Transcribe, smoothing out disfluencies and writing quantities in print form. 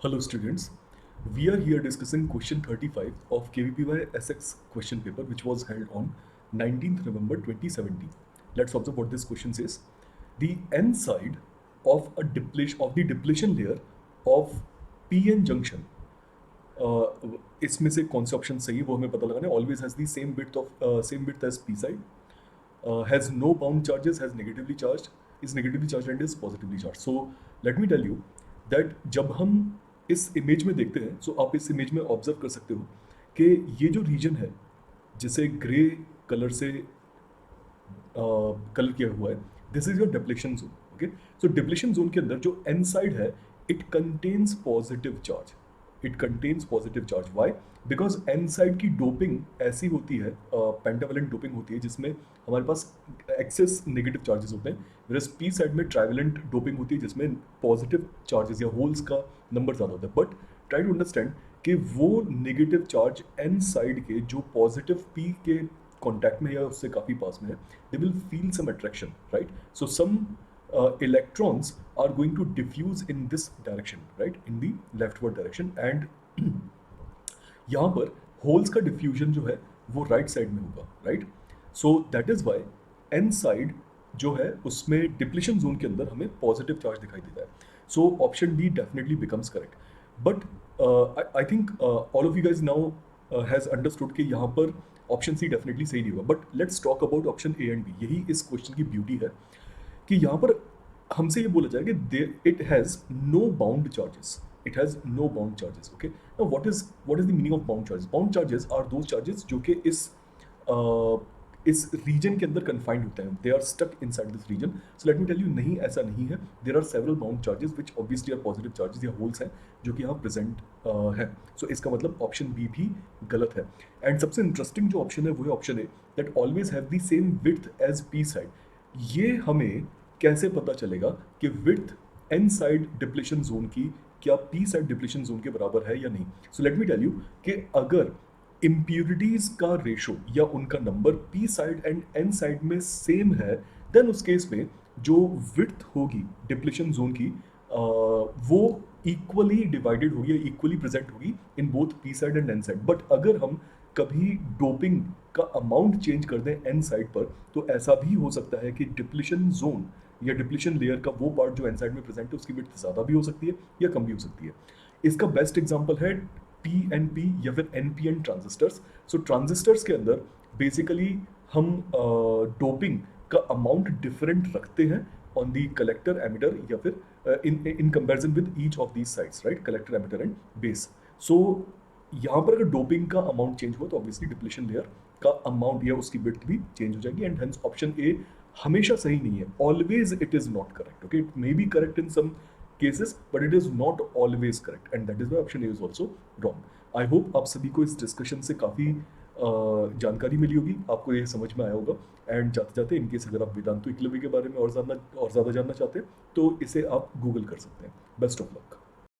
Hello students, we are here discussing question 35 of KVPY SX question paper which was held on 19th November 2017. Let's observe what this question says. The N side of the depletion layer of PN junction, इसमें से कौन सा option सही है वो हमें पता लगाना है. Always has the same width as P side, has no bound charges, is negatively charged and is positively charged. So let me tell you that जब हम इस इमेज में देखते हैं, so आप इस इमेज में ऑब्जर्व कर सकते हो कि ये जो रीजन है जिसे ग्रे कलर से कलर किया हुआ है, this is your depletion zone. Okay, so depletion zone के अंदर जो एन साइड है, it contains positive charge. Why? Because N side की डोपिंग ऐसी होती है, पेंटावेलेंट डोपिंग होती है जिसमें हमारे पास एक्सेस नेगेटिव चार्जेस होते हैं, वेरस पी साइड में ट्राइवेलेंट डोपिंग होती है जिसमें पॉजिटिव चार्जेस या होल्स का नंबर ज़्यादा होता है. बट ट्राई टू अंडरस्टैंड कि वो नेगेटिव चार्ज एन साइड के जो पॉजिटिव पी के कॉन्टैक्ट में या उससे काफ़ी पास में है, they will feel some attraction, right? So some electrons are going to diffuse in this direction, right, in the leftward direction, and यहाँ पर होल्स का डिफ्यूजन जो है वो राइट साइड में होगा, right? So that is why N side जो है उसमें डिप्लीशन जोन के अंदर हमें पॉजिटिव चार्ज दिखाई देता है. So option D definitely becomes correct. But I think all of you guys now has understood कि यहाँ पर ऑप्शन सी डेफिनेटली सही नहीं होगा. But let's talk about option A and B. यही इस क्वेश्चन की ब्यूटी है कि यहाँ पर हमसे ये बोला जाए कि it has no bound charges. Okay, now what is the meaning of bound charges? Bound charges are those charges जो कि इस रीजन के अंदर कन्फाइंड होते हैं. They are stuck inside this region. So let me tell you, नहीं, ऐसा नहीं है. There are several bound charges which obviously are positive charges या होल्स हैं जो कि यहाँ प्रेजेंट है. सो इसका मतलब ऑप्शन बी भी गलत है. एंड सबसे इंटरेस्टिंग जो ऑप्शन है वो है option A, that always have the same width as P side. ये हमें कैसे पता चलेगा कि width N side depletion zone की क्या पी साइड डिप्लेशन जोन के बराबर है या नहीं? So let me tell you कि अगर इम्प्यूरिटीज का रेशो या उनका number P side and N side में सेम है, देन उस केस में जो विड्थ होगी डिप्लेशन जोन की वो इक्वली डिवाइडेड होगी, इक्वली प्रेजेंट होगी in both P side and N side. But अगर हम कभी डोपिंग का अमाउंट चेंज कर दें एन साइड पर, तो ऐसा भी हो सकता है कि डिप्लीशन जोन या डिप्लीशन लेयर का वो पार्ट जो एन साइड में प्रेजेंट है उसकी विड्थ ज़्यादा भी हो सकती है या कम भी हो सकती है. इसका बेस्ट एग्जांपल है PNP या फिर NPN ट्रांजिस्टर्स. सो ट्रांजिस्टर्स के अंदर बेसिकली हम डोपिंग का अमाउंट डिफरेंट रखते हैं ऑन दी कलेक्टर, एमिटर या फिर in comparison with each of these sides, right? Collector, emitter and base. So यहाँ पर अगर डोपिंग का अमाउंट चेंज हुआ तो ऑब्वियसली डिप्लेशन लेयर का अमाउंट या उसकी विड्थ भी चेंज हो जाएगी. एंड हेंस ऑप्शन ए हमेशा सही नहीं है. Always it is not correct. Okay, it may be correct in some cases but it is not always correct and that is why option A is also wrong. I hope आप सभी को इस discussion से काफ़ी जानकारी मिली होगी, आपको ये समझ में आया होगा. एंड जाते जाते इनकेस अगर आप वेदांतु एकलव्य के बारे में और ज़्यादा जानना चाहते हैं तो इसे आप गूगल कर सकते हैं. Best of luck.